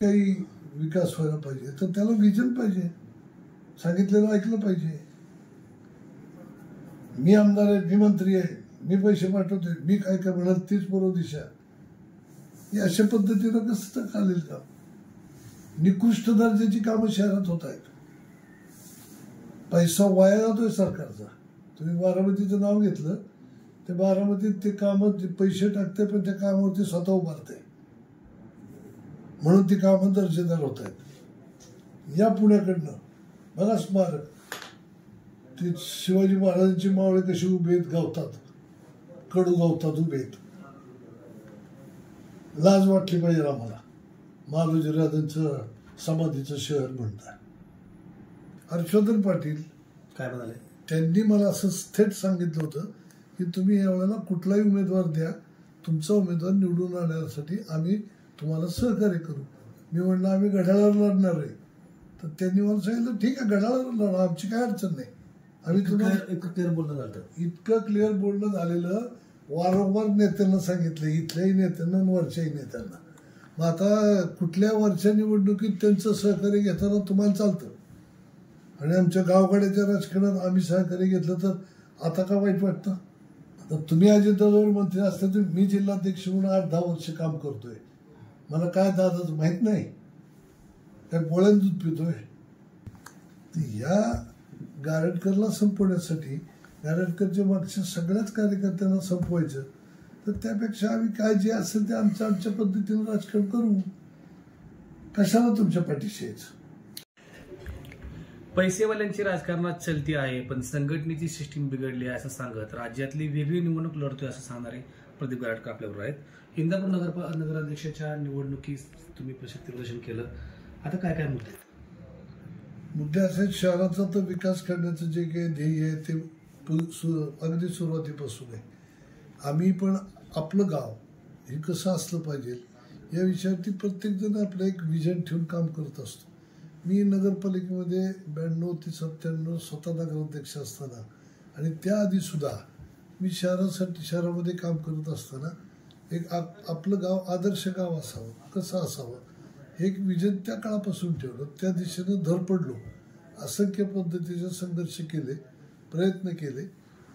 काही विकास व्हायला पाहिजे तर त्याला विजन पाहिजे, सांगितलेलं ऐकलं पाहिजे. मी आमदार आहे, मी मंत्री आहे, मी पैसे पाठवतोय, मी काय काय म्हणत तीच बरोबर दिशा. ही अशा पद्धतीनं कसं चालेल का? निकृष्ट दर्जाची कामं शहरात होत आहेत. पैसा वाया जातोय सरकारचा. तुम्ही बारामतीचं नाव घेतलं, ते बारामतीत ते कामं पैसे टाकते पण त्या कामावरती स्वतः उभारते, म्हणून ती कामं दर्जेदार होत आहेत. या पुण्याकडनं बघा स्मारक, ते शिवाजी महाराजांची मावळे कशी उभे आहेत गावतात, कडू गावतात उभे आहेत. लाज वाटली पाहिजे आम्हाला. मालोजीराजांचं समाधीचं शहर म्हणतात. हर्षवर्धन पाटील काय म्हणाले? त्यांनी मला असं थेट सांगितलं होतं की तुम्ही यावेळेला कुठलाही उमेदवार द्या, तुमचा उमेदवार निवडून आणण्यासाठी आम्ही तुम्हाला सहकार्य करू. मी म्हणलं आम्ही घड्याळावर लढणार आहे. तर त्यांनी मला सांगितलं ठीक आहे, घड्याळावर लढा, आमची काय अडचण नाही. आम्ही तुम्हाला इतकं क्लिअर बोलणं झालं, इतकं क्लिअर बोलणं झालेलं वारंवार नेत्यांना सांगितलं, इथल्याही नेत्यांना आणि वरच्याही नेत्यांना. मग आता कुठल्या वरच्या निवडणुकीत त्यांचं सहकार्य घेताना तुम्हाला चालतं, आणि आमच्या गावगाड्याच्या राजकारणात आम्ही सहकार्य घेतलं तर आता का वाईट वाटतं? आता तुम्ही अजितदादावर मंत्री असता तर मी जिल्हाध्यक्ष म्हणून 8-10 वर्ष काम करतोय. मला काय दादाच माहित नाही, काय पोळ्यान दूध पितोय. या गारटकरला संपवण्यासाठी, गारटकरच्या मागच्या सगळ्याच कार्यकर्त्यांना संपवायचं, तर त्यापेक्षा आम्ही काय जे असेल ते आमच्या पद्धतीनं राजकारण करू. कशाला तुमच्या पाठीशी यायचं? पैसेवाल्यांची राजकारणात चलती आहे, पण संघटनेची सिस्टीम बिघडली आहे असं सांगत राज्यातली वेगळी निवडणूक लढतोय असं सांगणारे प्रदीप गारटकर आपल्याबरोबर आहेत. इंदापूर नगराध्यक्षाच्या निवडणुकीत तुम्ही शक्ती प्रदर्शन केलं, आता काय काय मुद्दे असे? शहराचा तर विकास करण्याचं जे काही ध्येय आहे ते अगदी सुरुवातीपासून आहे. आम्ही पण आपलं गाव हे कसं असलं पाहिजे या विषयावरती प्रत्येकजण आपलं एक विजन ठेवून काम करत असतो. मी नगरपालिकेमध्ये 92 ते 97 स्वतः नगराध्यक्ष असताना आणि त्याआधीसुद्धा मी शहरामध्ये काम करत असताना एक आपलं गाव आदर्श गाव असावं, कसं असावं हे एक विजन त्या काळापासून ठेवलं. त्या दिशेनं धडपडलो, असंख्य पद्धतीचे संघर्ष केले, प्रयत्न केले.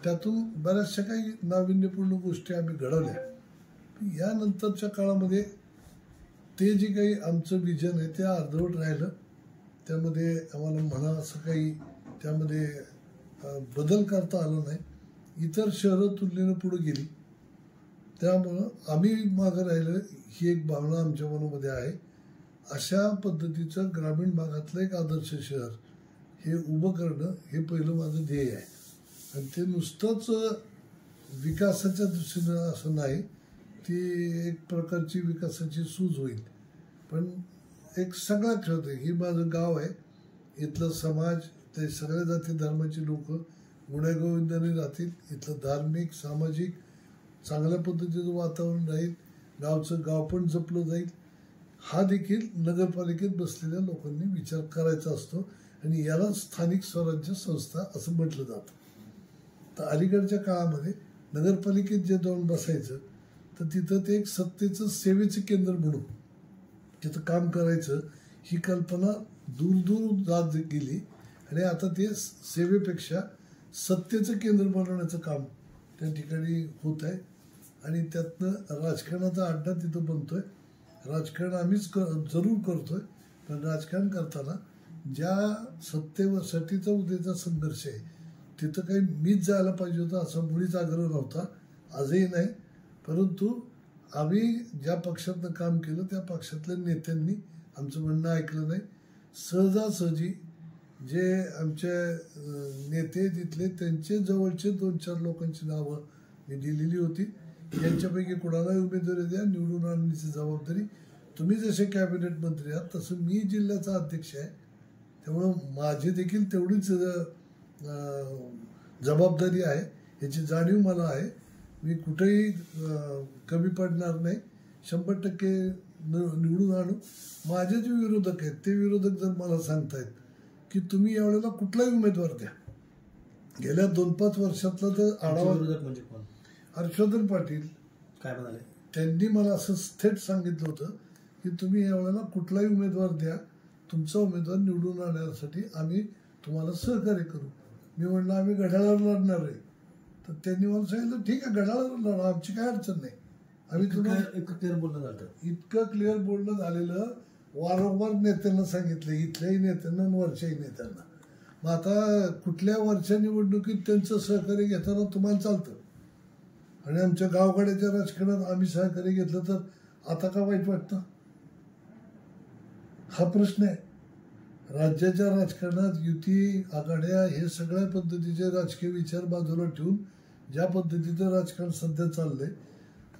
त्यातून बऱ्याचशा काही नाविन्यपूर्ण गोष्टी आम्ही घडवल्या. यानंतरच्या काळामध्ये ते जे काही आमचं विजन आहे ते अर्धवट राहिलं. त्यामध्ये आम्हाला म्हणा असं काही त्यामध्ये बदल करता आला नाही. इतर शहरं तुलनेनं पुढे गेली, त्यामुळं आम्ही मागं राहिलं ही एक भावना आमच्या मनामध्ये आहे. अशा पद्धतीचं ग्रामीण भागातलं एक आदर्श शहर हे उभं करणं हे पहिलं माझं ध्येय आहे. आणि ते नुसतंच विकासाच्या दृष्टीनं असं नाही, ती एक प्रकारची विकासाची सूज होईल, पण एक सगळा खेळत आहे. ही माझं गाव आहे, इथलं समाज, ते सगळ्या जाती धर्माची लोक गुण्यागोविंदाने राहतील. इथलं धार्मिक सामाजिक चांगल्या पद्धतीचं वातावरण राहील, गावचं गाव पण जपलं जाईल. हा देखील नगरपालिकेत बसलेल्या लोकांनी विचार करायचा असतो, आणि याला स्थानिक स्वराज्य संस्था असं म्हटलं जातं. तर अलीकडच्या काळामध्ये नगरपालिकेत जे जाऊन बसायचं तर तिथं ते एक सत्तेचं सेवेचं केंद्र म्हणून तिथं काम करायचं ही कल्पना दूर दूर जात गेली, आणि आता ते सेवेपेक्षा सत्तेचं केंद्र बनवण्याचं काम त्या ठिकाणी होत आहे. आणि त्यातनं राजकारणाचा अड्डा तिथं बनतोय. राजकारण आम्हीच जरूर करतोय, पण राजकारण करताना ज्या सत्तेसाठीचा उद्याचा संघर्ष आहे तिथं काही मीच जायला पाहिजे होतं असा मुळीच आग्रह नव्हता, आजही नाही. परंतु आम्ही ज्या पक्षातनं काम केलं त्या पक्षातल्या नेत्यांनी आमचं म्हणणं ऐकलं नाही. सहजासहजी जे आमचे नेते तिथले त्यांचे जवळचे 2-4 लोकांची नावं मी दिलेली होती. यांच्यापैकी कोणालाही उमेदवारी द्या, निवडून आणण्याची जबाबदारी तुम्ही जसे कॅबिनेट मंत्री आहात तसं मी जिल्ह्याचा अध्यक्ष आहे, त्यामुळं माझी देखील तेवढीच जबाबदारी आहे, याची जाणीव मला आहे. मी कुठेही कमी पडणार नाही, 100% निवडून आणू. माझे जे विरोधक आहेत ते विरोधक जर मला सांगतायत की तुम्ही यावेळेला कुठलाही उमेदवार द्या, गेल्या 2-5 वर्षातला तर आढावा. म्हणजे हर्षवर्धन पाटील काय म्हणाले? त्यांनी मला असं थेट सांगितलं होतं की तुम्ही यावेळेला कुठलाही उमेदवार द्या, तुमचा उमेदवार निवडून आणण्यासाठी आम्ही तुम्हाला सहकार्य करू. मी म्हणलं आम्ही घड्याळावर लढणार आहे. तर त्यांनी मला सांगितलं ठीक आहे, घड्याळावर लढा, आमची काय अडचण नाही. आम्ही तुम्हाला इतकं क्लिअर बोलणं झालं, इतकं क्लिअर बोलणं झालेलं. वारंवार नेत्यांना सांगितलं, इथल्याही नेत्यांना आणि वरच्याही नेत्यांना. मग आता कुठल्या वरच्या निवडणुकीत त्यांचं सहकार्य घेताना तुम्हाला चालतं, आणि आमच्या गावगाड्याच्या राजकारणात आम्ही सहकार्य घेतलं तर आता का वाईट वाटतं? हा प्रश्न आहे. राज्याच्या राजकारणात युती, आघाड्या हे सगळ्या पद्धतीचे राजकीय विचार बाजूला ठेवून ज्या पद्धतीचं राजकारण सध्या चाललंय,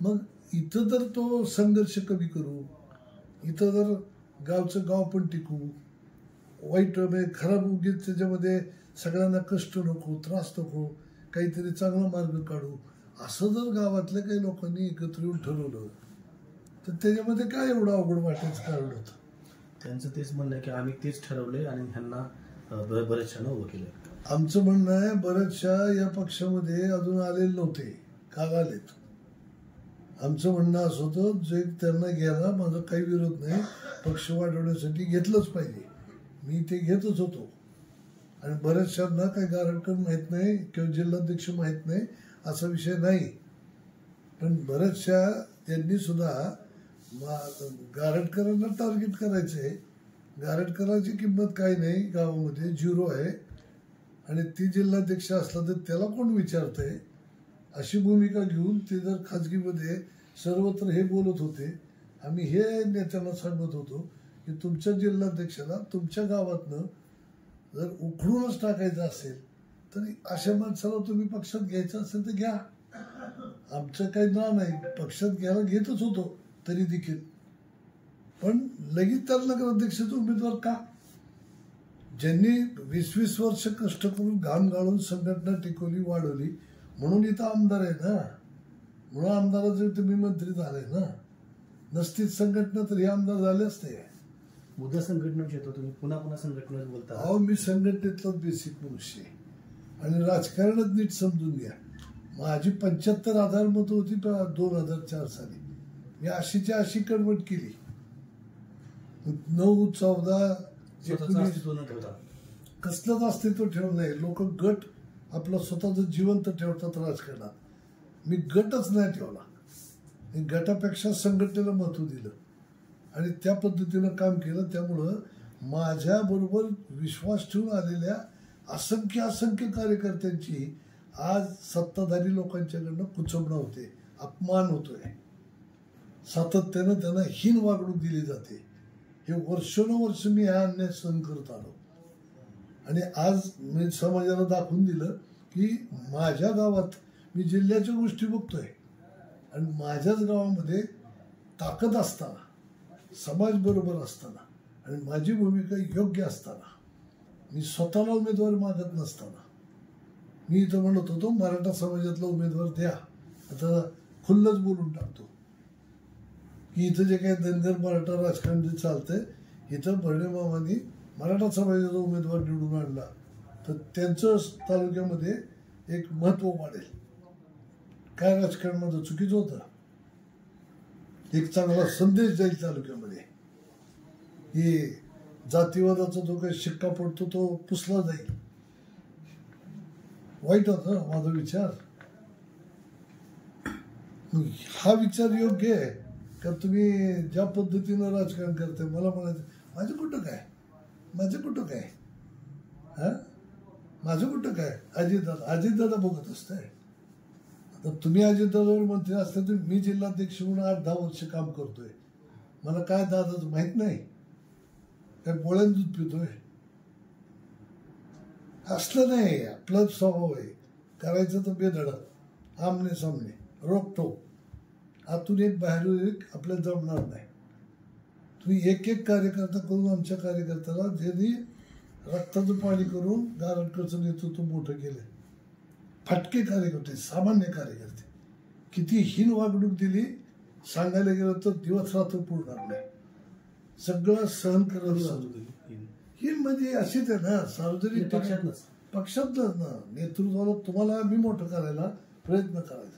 मग इथं तर तो संघर्ष कमी करू, इथं जर गावचं गाव पण टिकू, वाईट खराब उगीच त्याच्यामध्ये सगळ्यांना कष्ट नको, त्रास नको, काहीतरी चांगला मार्ग काढू, असं जर गावातल्या काही लोकांनी एकत्र येऊन ठरवलं तर त्याच्यामध्ये काय एवढं अवघड वाटायचं कारण होतं? त्यांचं तेच म्हणणं आहे की आम्ही तेच ठरवलंय आणि ह्यांना बऱ्याचशानं उभं केलं. आमचं म्हणणं आहे बऱ्याचशा या पक्षामध्ये अजून आलेले नव्हते, काल आलेत. आमचं म्हणणं असं होतं जे त्यांना घ्यायला माझा काही विरोध नाही, पक्ष वाढवण्यासाठी घेतलंच पाहिजे, मी ते घेतच होतो. आणि बऱ्याचशांना काही गारटकर माहीत नाही किंवा जिल्हाध्यक्ष माहीत नाही असा विषय नाही. पण बऱ्याचशा त्यांनी सुद्धा गारटकरांना टार्गेट करायचंय. गारटकरांची किंमत काही नाही, गावामध्ये 0 आहे, आणि ती जिल्हाध्यक्ष असला तर त्याला कोण विचारतंय, अशी भूमिका घेऊन ते जर खाजगीमध्ये सर्वत्र हे बोलत होते. आम्ही हे नेत्यांना सांगत होतो की तुमच्या जिल्हाध्यक्षाला तुमच्या गावातनं जर उखडूनच टाकायचं असेल तर अशा माणसाला तुम्ही पक्षात घ्यायचं असेल तर घ्या, आमचं काही नाव नाही, पक्षात घ्यायला घेतच होतो तरी देखील. पण लगेच त्याला नगराध्यक्षाचा उमेदवार का? ज्यांनी 20-20 वर्ष कष्ट करून घाम गाळून संघटना टिकवली, वाढवली, म्हणून इथं आमदार आहे ना, म्हणून आमदाराचे तुम्ही मंत्री झाले ना. नसतीच संघटना तर हे आमदार झाले असते. उद्या संघटनेच येतो, तुम्ही पुन्हा पुन्हा संघटनेच बोलता. अहो, मी संघटनेतलाच बेसिक मनुष्य आहे, आणि राजकारणच नीट समजून घ्या. माझी 75,000 मतं होती 2004 साली. मी 80च्या 80 कन्वर्ट केली. 9, 14, 19 कसलंच अस्तित्व ठेवलं नाही. लोक गट आपलं स्वतःचं जिवंत ठेवतात राजकारणात. मी गटच नाही ठेवला. मी गटापेक्षा संघटनेला महत्व दिलं आणि त्या पद्धतीनं काम केलं. त्यामुळं माझ्याबरोबर विश्वास ठेवून आलेल्या असंख्य कार्यकर्त्यांची आज सत्ताधारी लोकांच्याकडनं कुचंबणा होते, अपमान होतोय, सातत्यानं त्यांना हीन वागणूक दिली जाते. हे वर्षानुवर्ष मी हा अन्याय सहन करत आलो, आणि आज मी समाजाला दाखवून दिलं की माझ्या गावात मी जिल्ह्याच्या गोष्टी बघतोय, आणि माझ्याच गावामध्ये ताकद असताना, समाज बरोबर असताना, आणि माझी भूमिका योग्य असताना, मी स्वतःला उमेदवार मागत नसताना, मी इथं म्हणत होतो मराठा समाजातला उमेदवार द्या. आता खुल्लच बोलून टाकतो की इथं जे काही धनगर मराठा राजकारण जे चालतंय, इथं भरणे मामांनी मराठा समाजाचा उमेदवार निवडून आणला तर त्यांचं तालुक्यामध्ये एक महत्व वाढेल. काय राजकारण माझं चुकीचं होतं? एक चांगला संदेश जाईल तालुक्यामध्ये की जातीवादाचा जो काही शिक्का पडतो तो पुसला जाईल. वाईट होता माझा विचार. हा विचार योग्य आहे का? तुम्ही ज्या पद्धतीनं राजकारण करताय, मला म्हणायचं माझं कुठं काय, हा, माझं कुठं काय? अजितदादा बघत असताय. आता तुम्ही अजितदादावर मंत्री असता तर मी जिल्हाध्यक्ष म्हणून 8-10 वर्ष काम करतोय. मला काय दादाच माहित नाही काय? पोळ्यान दूध पितोय असलं नाही. आपला स्वभाव आहे करायचं तर बेधडक, आमने सामने, रोकटोक, आतून एक बाहेरून एक आपल्याला जमणार नाही. तुम्ही एक कार्यकर्ता करून आमच्या कार्यकर्त्याला ज्यांनी रक्ताचं पाणी करून गारटकरचं नेतृत्व मोठं केलं, फटके कार्यकर्ते, सामान्य कार्यकर्ते, किती हीन वागणूक दिली सांगायला गेलं तर दिवस रात्र पुरणार नाही. सगळं सहन करत हीन म्हणजे अशीच आहे ना, सार्वजनिक पक्षातच ना. नेतृत्वाला तुम्हाला आम्ही मोठं करायला प्रयत्न करायचा,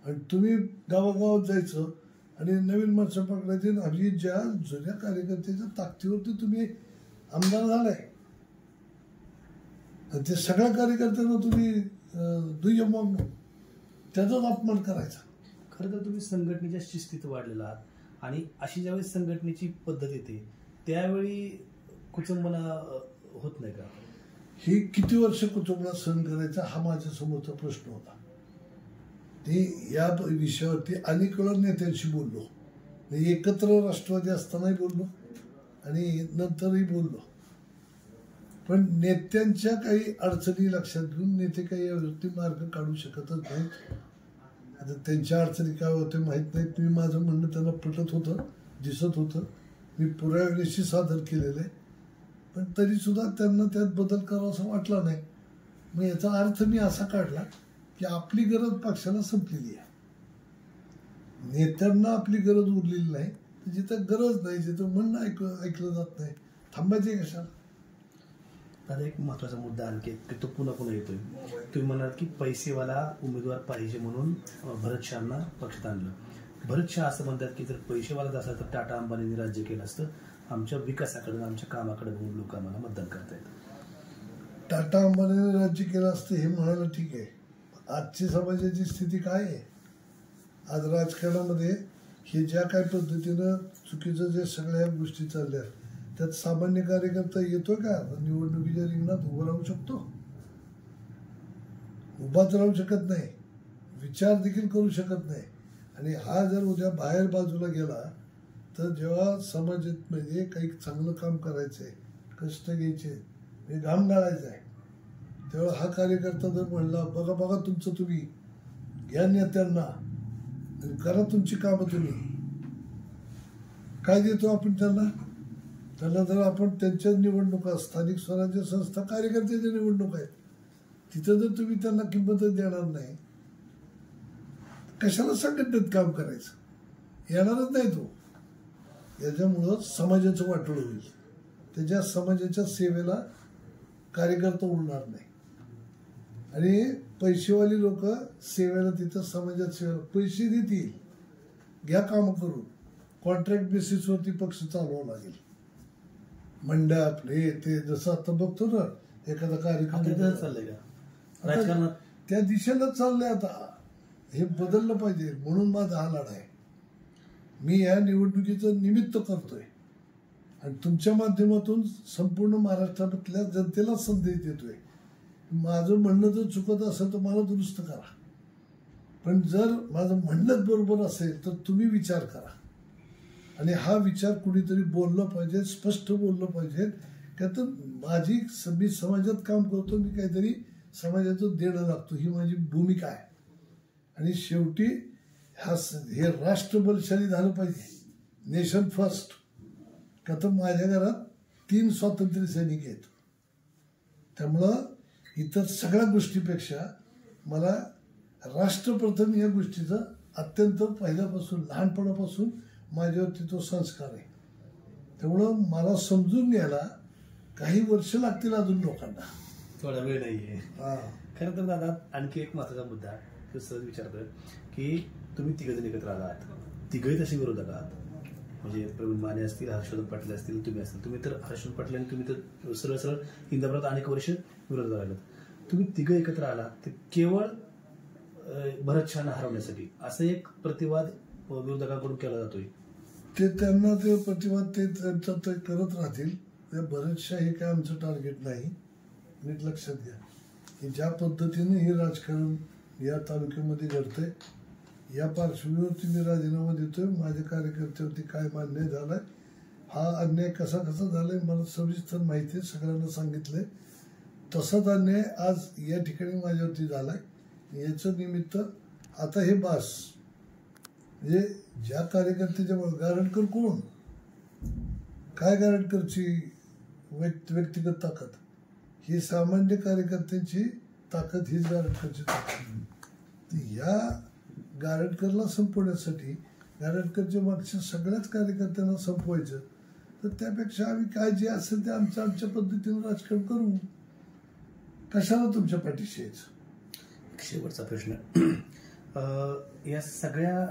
आणि तुम्ही गावागावात जायचं आणि नवीन माणसं पकडायची. आणि ज्या जुन्या कार्यकर्त्याच्या ताकदीवरती तुम्ही आमदार झालाय, ते सगळ्या कार्यकर्त्यांना तुम्ही दुय्यम मागणं, त्याचाच अपमान करायचा. खरं तर तुम्ही संघटनेच्या शिस्तीत वाढलेला आहात आणि अशी ज्यावेळी संघटनेची पद्धत येते त्यावेळी कुचंबना होत नाही का? ही किती वर्ष कुटुंबाला सहन करायचा हा माझ्या समोरचा प्रश्न होता. ते या विषयावरती अनेक वेळा नेत्यांशी बोललो, एकत्र राष्ट्रवादी असतानाही बोललो आणि नंतरही बोललो. पण नेत्यांच्या काही अडचणी लक्षात घेऊन नेते काही यावरती मार्ग काढू शकतच नाहीत. आता त्यांच्या अडचणी काय होते माहीत नाहीत. मी माझं म्हणणं त्यांना पटत होतं, दिसत होतं, मी पुराव्यानिशी सादर केलेलं आहे. पण तरी सुद्धा त्यांना त्यात बदल करावा असं वाटला नाही. मग याचा अर्थ मी असा काढला की आपली गरज पक्षाला संपलेली आहे, नेत्यांना आपली गरज उरलेली नाही. तर जिथं गरज नाही, जिथं म्हणणं ऐकलं जात नाही, थांबायचे कशाला. आता एक महत्वाचा मुद्दा आणखी तो पुन्हा पुन्हा येतोय. तुम्ही म्हणाल की पैसेवाला उमेदवार पाहिजे म्हणून भरत शहांना पक्षात आणलं. भरत शहा असं म्हणतात की जर पैसेवालाच असेल तर टाटा अंबानींनी राज्य केलं असतं, आमच्या विकासाकडे आमच्या कामाकडे बघून लोक आम्हाला मतदान करतायत. टाटा अंबानीने राज्य केलं असतं हे म्हणायला ठीक आहे. आजची समाजाची स्थिती काय आहे? आज राजकारणामध्ये हे ज्या काही पद्धतीनं चुकीचं जे सगळ्या गोष्टी चालल्या त्यात सामान्य कार्यकर्ता येतो का? निवडणुकीच्या रिंगणात उभं राहू शकतो? उभाच राहू शकत नाही, विचार देखील करू शकत नाही. आणि हा जर उद्या बाहेर बाजूला गेला तर जेव्हा समाजामध्ये काही चांगलं काम करायचंय, कष्ट घ्यायचे, घाम गाळायचा आहे, तेव्हा हा कार्यकर्ता जर म्हणला बघा बघा तुमचं तुम्ही घ्या नेत्यांना आणि करा तुमची कामं तुम्ही, काय देतो आपण त्यांना? त्यांना जर आपण त्यांच्या निवडणुका, स्थानिक स्वराज्य संस्था कार्यकर्त्याच्या निवडणुका आहेत, तिथं जर तुम्ही त्यांना किंमतच देणार नाही, कशाला संघटनेत काम करायचं? येणारच नाही तो. याच्यामुळं समाजाचं वाटोळं होईल. त्याच्या समाजाच्या सेवेला कार्यकर्ता उरणार नाही. आणि पैसेवाली लोक सेवेला तिथं समाजात सेवेला पैसे देतील, घ्या काम करून, कॉन्ट्रॅक्ट बेसिसवरती पक्ष चालवावा लागेल. मंडळ आपले ते जसं आता बघतो ना एखादा कार्यक्रम चाललंय त्या दिशेलाच चाललंय. आता हे बदललं पाहिजे म्हणून माझा हा लढा आहे. मी या निवडणुकीचं निमित्त करतोय आणि तुमच्या माध्यमातून संपूर्ण महाराष्ट्रातल्या जनतेला संदेश देतोय. माझं म्हणणं जर चुकत असेल तर मला दुरुस्त करा, पण जर माझं म्हणणंच बरोबर असेल तर तुम्ही विचार करा. आणि हा विचार कुणीतरी बोललं पाहिजे, स्पष्ट बोललं पाहिजे. का तर मी समाजात काम करतो, मी काहीतरी समाजाचं देणं लागतो, ही माझी भूमिका आहे. आणि शेवटी हे राष्ट्र बलशाली झालं पाहिजे, नेशन फर्स्ट. का तर माझ्या घरात 3 स्वातंत्र्य सैनिक आहेत. त्यामुळं इतर सगळ्या गोष्टीपेक्षा मला राष्ट्र प्रथम या गोष्टीचं अत्यंत पहिल्यापासून, लहानपणापासून माझ्यावरती तो संस्कार आहे. त्यामुळं मला समजून घ्यायला काही वर्ष लागतील अजून लोकांना, थोडा वेळ नाहीये. खरं तर दादा आणखी एक महत्वाचा मुद्दा तो सहज विचारतोय की तुम्ही तिघजण एकत्र आलात, तिघही तसे विरोधक आहात. म्हणजे प्रवीण माने असतील, हर्षवर्धन पाटील असतील, तुम्ही असतील. तुम्ही तर हर्षवर्धन पाटील आणि तुम्ही तर सरळ सरळ इंदापुरात अनेक वर्ष विरोधात राहिलात. तुम्ही तिघं एकत्र आलात ते केवळ भरत शहांना हरवण्यासाठी, असं एक प्रतिवाद विरोधकांकडून केला जातोय. ते त्यांना ते प्रतिवाद ते त्यांचा ते करत राहतील. त्या भरत शाह हे काय आमचं टार्गेट नाही. नीट लक्षात घ्या की ज्या पद्धतीने हे राजकारण या तालुक्यामध्ये घडतंय, या पार्श्वभूमीवरती मी राजीनामा देतोय. माझ्या कार्यकर्त्यावरती काय अन्याय झालाय, हा अन्याय कसा कसा झालाय मला सविस्तर माहिती आहे, सगळ्यांना सांगितलंय. तसाच अन्याय आज या ठिकाणी माझ्यावरती झालाय. याचं निमित्त आता हे बास, म्हणजे ज्या कार्यकर्त्याच्या गारटकर कोण, काय गारटकरची व्यक्तिगत ताकद, ही सामान्य कार्यकर्त्यांची ताकद, हीच गारटकरची ताकद. या गारटकरला संपवण्यासाठी, गारटकरच्या मागच्या सगळ्याच कार्यकर्त्यांना संपवायचं, तर त्यापेक्षा आम्ही काय जे असेल ते आमच्या पद्धतीनं राजकारण करू. कशाला तुमच्या पाठीशी यायचं? शेवटचा प्रश्न, या सगळ्या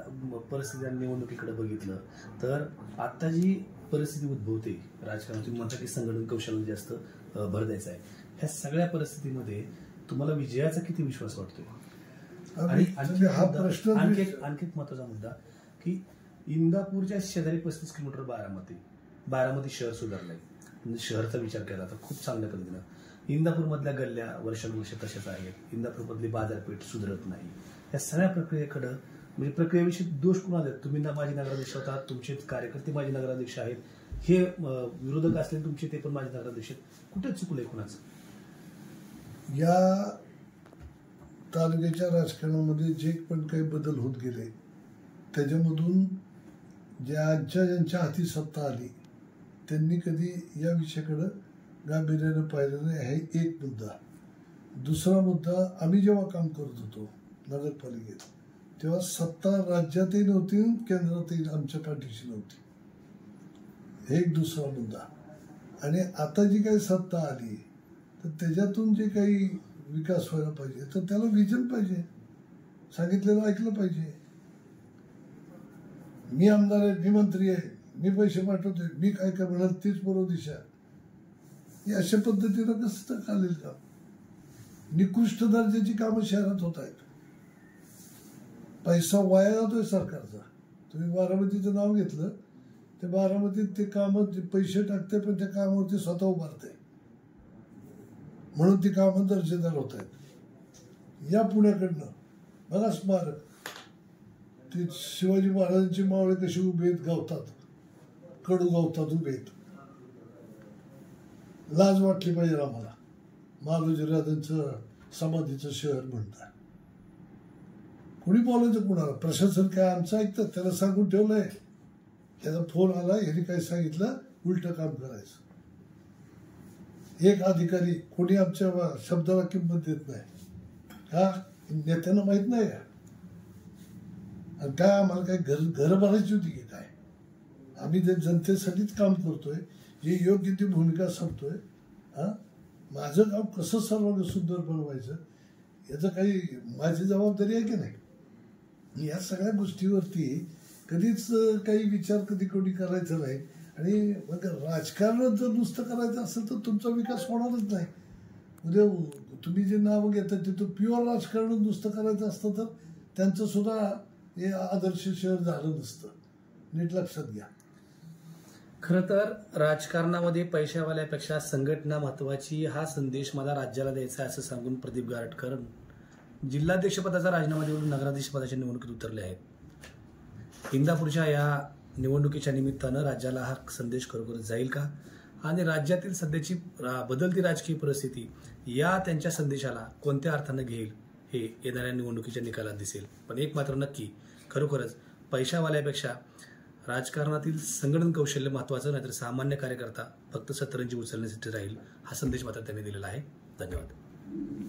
परिस्थिती निवडणुकीकडे बघितलं तर आता जी परिस्थिती उद्भवते राजकारणात, तुम्ही म्हणता की संघटन कौशल्य जास्त भर द्यायचा आहे, ह्या सगळ्या परिस्थितीमध्ये तुम्हाला विजयाचा किती विश्वास वाटतोय? आणि हा प्रश्न आणखी एक महत्वाचा मुद्दा की इंदापूरच्या शेजारी 35 किलोमीटर बारामती शहर सुधारलंय, म्हणजे शहराचा विचार केला तर खूप चांगल्या पद्धतीनं. इंदापूर मधल्या गल्ल्या वर्षानुवर्ष तशाच आहेत, इंदापूर मधली बाजारपेठ सुधारत नाही. या सगळ्या प्रक्रियेकडे म्हणजे प्रक्रियेविषयी दोष कुणाला आहेत? तुम्ही माजी नगराध्यक्ष होता, तुमचे कार्यकर्ते माजी नगराध्यक्ष आहेत, हे विरोधक असले तुमचे ते पण माजी नगराध्यक्ष आहेत, कुठे चुकलंय कुणाचं? या तालुक्याच्या राजकारणामध्ये जे पण काही बदल होत गेले त्याच्यामधून ज्यांच्या हाती सत्ता आली त्यांनी कधी या विषयाकडे गांभीर्यानं पाहिलं नाही, हे एक मुद्दा. दुसरा मुद्दा, आम्ही जेव्हा काम करत होतो नगरपालिकेत तेव्हा सत्ता राज्यातही नव्हती, केंद्रातही आमच्या पाठीशी नव्हती, हे एक दुसरा मुद्दा. आणि आता जी काही सत्ता आली तर त्याच्यातून जे काही विकास व्हायला पाहिजे तर त्याला विजन पाहिजे, सांगितलेलं ऐकलं पाहिजे. मी आमदार आहे, मी मंत्री आहे, मी पैसे पाठवतोय, मी काय काय म्हणाल तीच बरोबर दिशा, ही अशा पद्धतीनं कसं चालेल का? निकृष्ट दर्जाची कामं शहरात होत आहेत, पैसा वाया जातोय सरकारचा. तुम्ही बारामतीचं नाव घेतलं ते बारामतीत ते कामं पैसे टाकते पण त्या कामावरती स्वतः उभारते, म्हणून ती कामं दर्जेदार होत आहेत. या पुण्याकडनं बघा स्मारक, ते शिवाजी महाराजांची मावळे कशी उभे आहेत गावतात, कडू गावतात उभे आहेत. लाज वाटली पाहिजे आम्हाला, महाराजांचं समाधीचं शहर म्हणतात. कुणी बोलायचं कुणाला? प्रशासन काय आमचं ऐकतं? त्याला सांगून ठेवलंय, त्याचा फोन आला, ह्याने काय सांगितलं, उलट काम करायचं. एक अधिकारी कोणी आमच्या शब्दाला किंमत देत नाही का? नेत्यांना माहित नाही का? आणि काय आम्हाला काय घर भरायची होती की काय? आम्ही ते जनतेसाठीच काम करतोय, जे योग्य ती भूमिका सांगतोय. माझं गाव कसं सर्वांना सुंदर बनवायचं याचं काही माझी जबाबदारी आहे की नाही? या सगळ्या गोष्टीवरती कधीच काही विचार कधी कोणी करायचा नाही. आणि मग राजकारण जर नुसतं करायचं असेल तर तुमचा विकास होणारच नाही. उद्या तुम्ही जे नाव घेता तिथं प्युअर राजकारण नुसतं करायचं असतं तर त्यांचं सुद्धा हे आदर्श शहर झालं नसतं, नीट लक्षात घ्या. खरं तर राजकारणामध्ये पैशावाल्यापेक्षा संघटना महत्वाची, हा संदेश मला राज्याला द्यायचा असं सांगून प्रदीप गारटकर जिल्हाध्यक्षपदाचा राजीनामा देऊन नगराध्यक्षपदाच्या निवडणुकीत उतरले आहेत. इंदापूरच्या या निवडणुकीच्या निमित्तानं राज्याला हा संदेश खरोखर जाईल का? आणि राज्यातील सध्याची बदलती राजकीय परिस्थिती या त्यांच्या संदेशाला कोणत्या अर्थानं घेईल हे येणाऱ्या निवडणुकीच्या निकालात दिसेल. पण एक मात्र नक्की, खरोखरच पैशावाल्यापेक्षा राजकारणातील संगणन कौशल्य महत्वाचं, नाहीतर सामान्य कार्यकर्ता फक्त सतरंजी उचलण्यासाठी राहील, हा संदेश मात्र त्यांनी दिलेला आहे. धन्यवाद.